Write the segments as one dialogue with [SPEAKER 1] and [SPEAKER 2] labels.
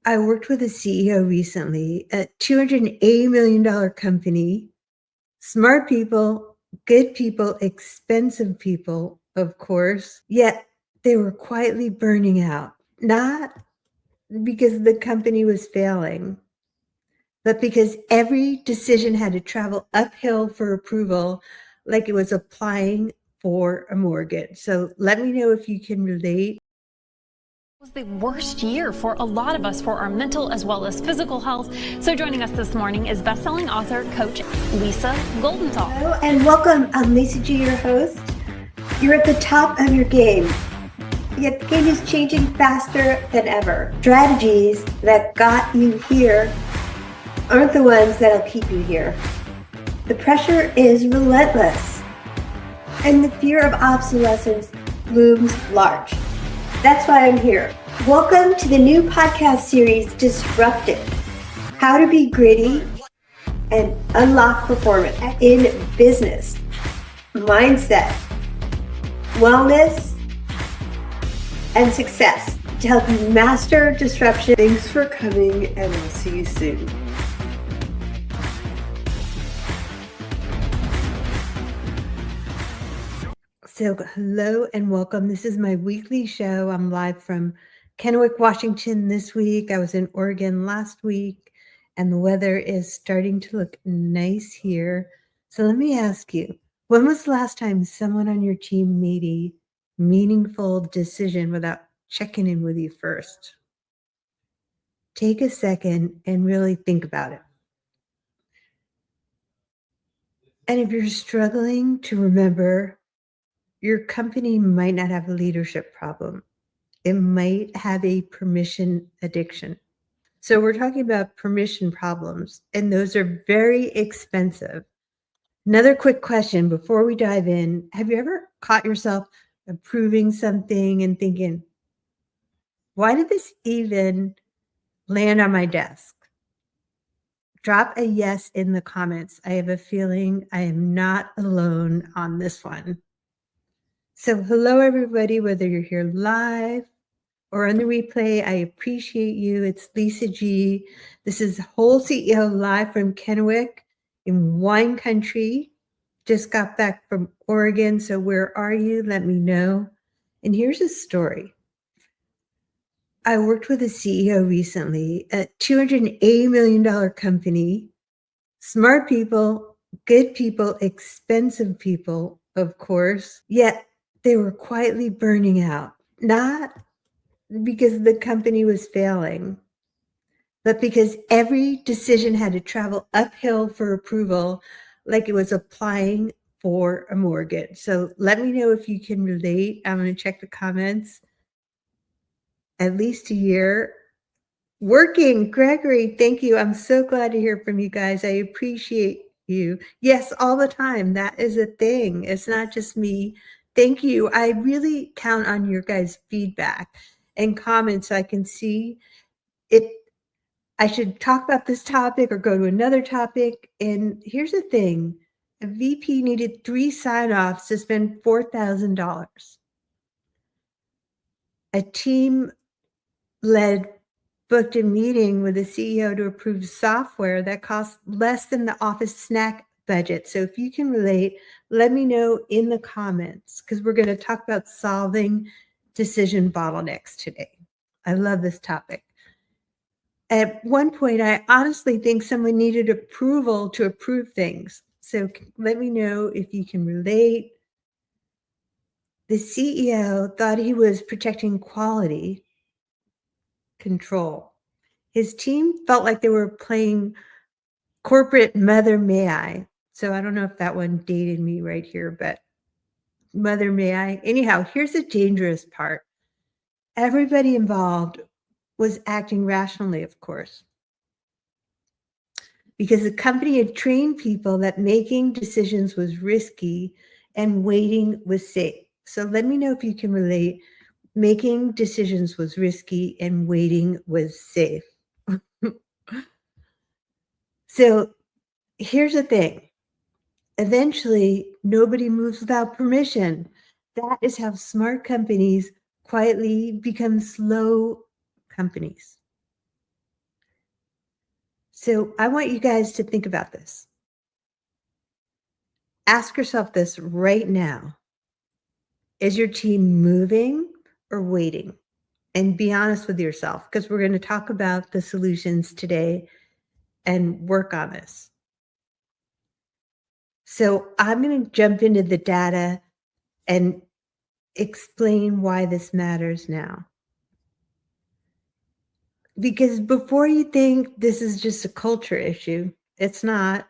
[SPEAKER 1] I worked with a CEO recently, a $280 million company, smart people, good people, expensive people, of course, yet they were quietly burning out, not because the company was failing, but because every decision had to travel uphill for approval, like it was applying for a mortgage. So let me know if you can relate.
[SPEAKER 2] Was the worst year for a lot of us for our mental as well as physical health. So joining us this morning is best-selling author, coach Lisa Goldenthal.
[SPEAKER 1] Hello and welcome. I'm Lisa G, your host. You're at the top of your game, yet the game is changing faster than ever. Strategies that got you here aren't the ones that'll keep you here. The pressure is relentless, and the fear of obsolescence looms large. That's why I'm here. Welcome to the new podcast series, Disrupted: How to Be Gritty and Unlock Performance in Business, Mindset, Wellness, and Success to help you master disruption.
[SPEAKER 3] Thanks for coming, and we'll see you soon.
[SPEAKER 1] So hello and welcome. This is my weekly show. I'm live from Kennewick, Washington this week. I was in Oregon last week, and the weather is starting to look nice here. So let me ask you, when was the last time someone on your team made a meaningful decision without checking in with you first? Take a second and really think about it. And if you're struggling to remember, your company might not have a leadership problem. It might have a permission addiction. So we're talking about permission problems, and those are very expensive. Another quick question before we dive in. Have you ever caught yourself approving something and thinking, why did this even land on my desk? Drop a yes in the comments. I have a feeling I am not alone on this one. So hello, everybody, whether you're here live or on the replay, I appreciate you. It's Lisa G. This is WholeCEO live from Kennewick in wine country. Just got back from Oregon. So where are you? Let me know. And here's a story. I worked with a CEO recently, a $280 million company, smart people, good people, expensive people, of course, yet they were quietly burning out, not because the company was failing, but because every decision had to travel uphill for approval, like it was applying for a mortgage. So let me know if you can relate. I'm going to check the comments. At least a year working. Gregory, thank you. I'm so glad to hear from you guys. I appreciate you. Yes, all the time. That is a thing. It's not just me. Thank you. I really count on your guys' feedback and comments so I can see if I should talk about this topic or go to another topic. And here's the thing. A VP needed 3 sign-offs to spend $4,000. A team led booked a meeting with the CEO to approve software that costs less than the office snack budget. So if you can relate, let me know in the comments, because we're going to talk about solving decision bottlenecks today. I love this topic. At one point, I honestly think someone needed approval to approve things. So let me know if you can relate. The CEO thought he was protecting quality control. His team felt like they were playing corporate Mother May I. So I don't know if that one dated me right here, but Mother May I. Anyhow, here's the dangerous part. Everybody involved was acting rationally, of course, because the company had trained people that making decisions was risky and waiting was safe. So let me know if you can relate. Making decisions was risky and waiting was safe. So here's the thing. Eventually, nobody moves without permission. That is how smart companies quietly become slow companies. So I want you guys to think about this. Ask yourself this right now. Is your team moving or waiting? And be honest with yourself, because we're going to talk about the solutions today and work on this. So I'm going to jump into the data and explain why this matters now. Because before you think this is just a culture issue, it's not.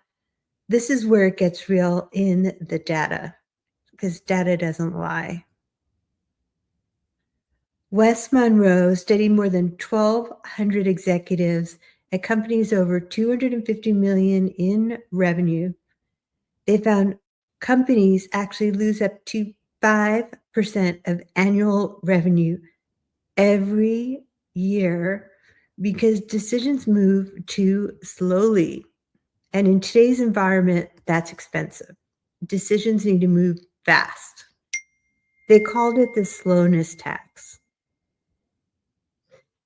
[SPEAKER 1] This is where it gets real in the data, because data doesn't lie. Wes Monroe studied more than 1,200 executives at companies over 250 million in revenue. They found companies actually lose up to 5% of annual revenue every year because decisions move too slowly. And in today's environment, that's expensive. Decisions need to move fast. They called it the slowness tax,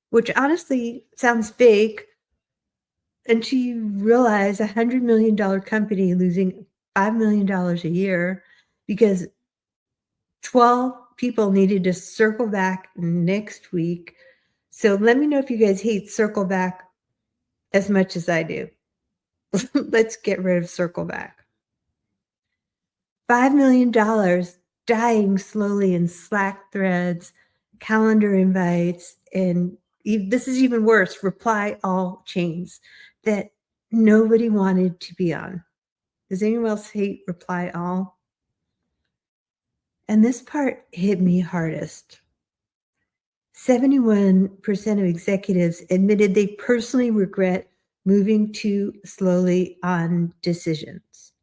[SPEAKER 1] which honestly sounds fake until you realize a $100 million company losing $5 million a year because 12 people needed to circle back next week. So let me know if you guys hate circle back as much as I do. Let's get rid of circle back. $5 million dying slowly in Slack threads, calendar invites, and this is even worse, reply all chains that nobody wanted to be on. Does anyone else hate reply all? And this part hit me hardest. 71% of executives admitted they personally regret moving too slowly on decisions.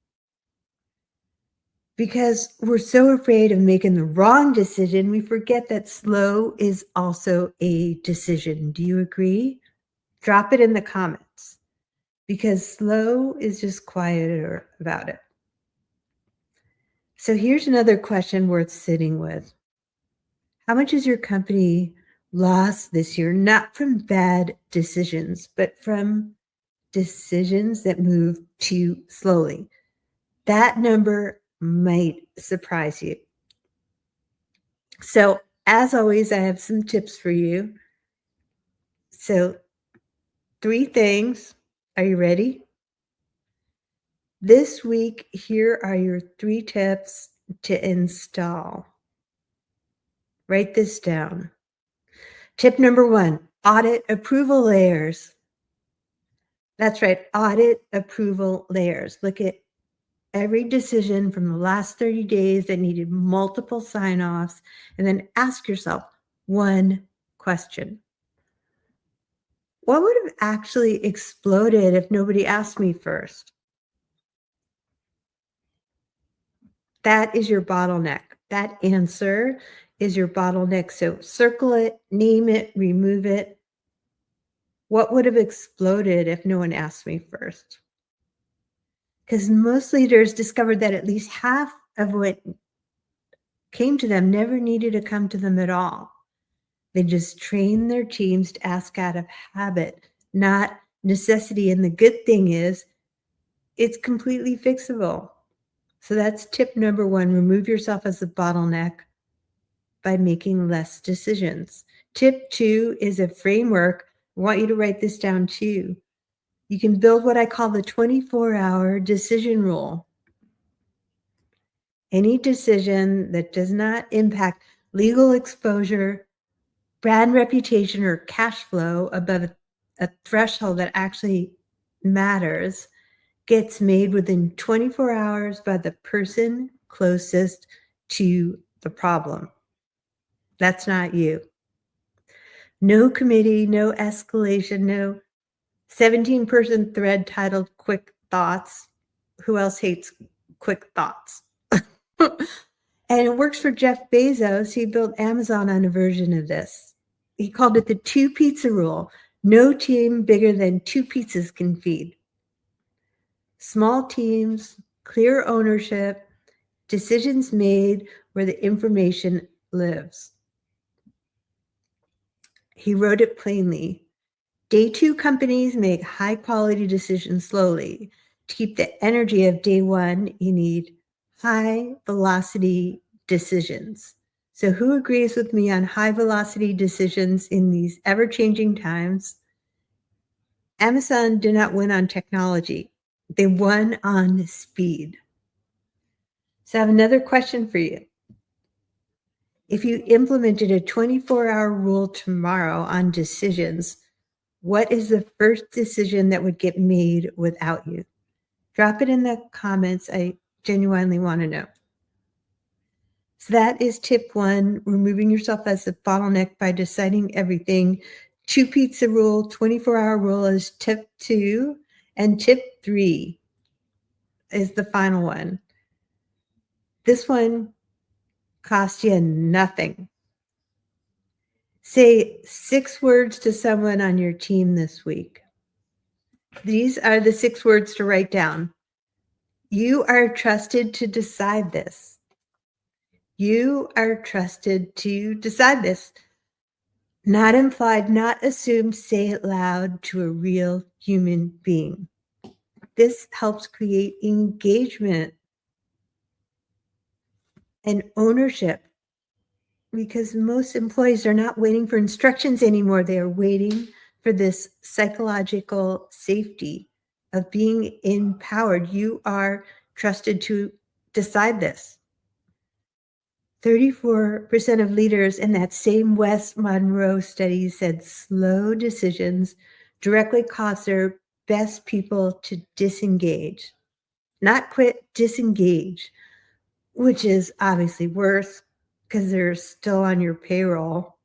[SPEAKER 1] Because we're so afraid of making the wrong decision, we forget that slow is also a decision. Do you agree? Drop it in the comments, because slow is just quieter about it. So here's another question worth sitting with. How much has your company lost this year, not from bad decisions, but from decisions that move too slowly? That number might surprise you. So, as always, I have some tips for you. So, 3 things. Are you ready? This week, here are your 3 tips to install. Write this down. Tip number 1, audit approval layers. That's right, audit approval layers. Look at every decision from the last 30 days that needed multiple sign-offs, and then ask yourself one question. What would have actually exploded if nobody asked me first? That is your bottleneck. That answer is your bottleneck. So circle it, name it, remove it. What would have exploded if no one asked me first? Because most leaders discovered that at least half of what came to them never needed to come to them at all. They just trained their teams to ask out of habit, not necessity. And the good thing is, it's completely fixable. So that's tip number 1, remove yourself as a bottleneck by making less decisions. Tip 2 is a framework. I want you to write this down too. You can build what I call the 24-hour decision rule. Any decision that does not impact legal exposure, brand reputation, or cash flow above a threshold that actually matters gets made within 24 hours by the person closest to the problem. That's not you. No committee, no escalation, no 17-person thread titled Quick Thoughts. Who else hates quick thoughts? And it works for Jeff Bezos. He built Amazon on a version of this. He called it the 2 pizza rule. No team bigger than 2 pizzas can feed. Small teams, clear ownership, decisions made where the information lives. He wrote it plainly. Day 2 companies make high quality decisions slowly. To keep the energy of day 1, you need high velocity decisions. So who agrees with me on high velocity decisions in these ever-changing times? Amazon did not win on technology. They won on speed. So I have another question for you. If you implemented a 24-hour rule tomorrow on decisions, what is the first decision that would get made without you? Drop it in the comments. I genuinely want to know. So that is tip 1, removing yourself as the bottleneck by deciding everything. 2 pizza rule, 24-hour rule is tip 2. And tip 3 is the final one. This one costs you nothing. Say 6 words to someone on your team this week. These are the 6 words to write down. You are trusted to decide this. You are trusted to decide this. Not implied, not assumed, say it loud to a real human being. This helps create engagement and ownership because most employees are not waiting for instructions anymore. They are waiting for this psychological safety of being empowered. You are trusted to decide this. 34% of leaders in that same West Monroe study said slow decisions directly cause their best people to disengage. Not quit, disengage, which is obviously worse because they're still on your payroll.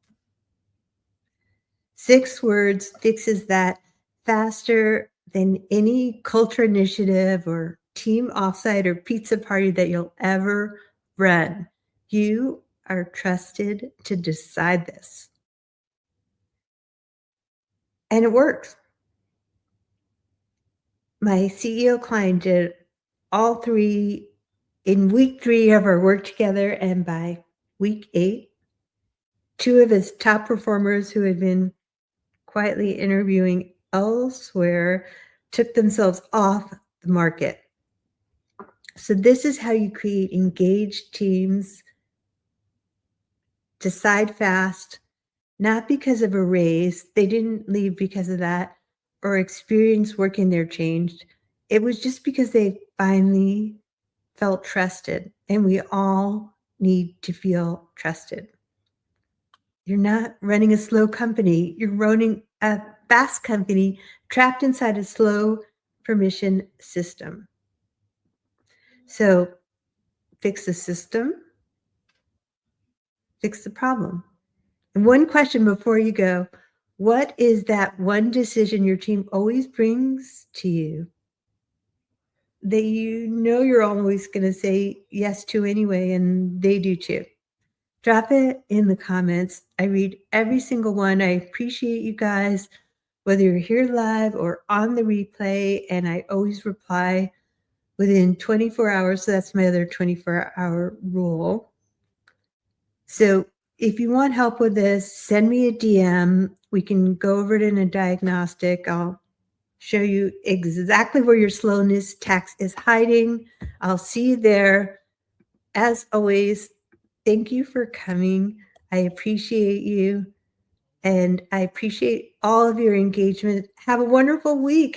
[SPEAKER 1] 6 words fixes that faster than any culture initiative or team offsite or pizza party that you'll ever run. You are trusted to decide this. And it works. My CEO client did all 3 in week 3 of our work together, and by week 8, 2 of his top performers who had been quietly interviewing elsewhere took themselves off the market. So this is how you create engaged teams. Decide fast, not because of a raise. They didn't leave because of that or experience working there changed. It was just because they finally felt trusted, and we all need to feel trusted. You're not running a slow company. You're running a fast company trapped inside a slow permission system. So fix the system, fix the problem. And one question before you go, what is that one decision your team always brings to you that you know you're always going to say yes to anyway, and they do too? Drop it in the comments. I read every single one. I appreciate you guys, whether you're here live or on the replay, and I always reply within 24 hours. So that's my other 24-hour rule. So if you want help with this, send me a DM. We can go over it in a diagnostic. I'll show you exactly where your slowness tax is hiding. I'll see you there. As always, thank you for coming. I appreciate you, and I appreciate all of your engagement. Have a wonderful week.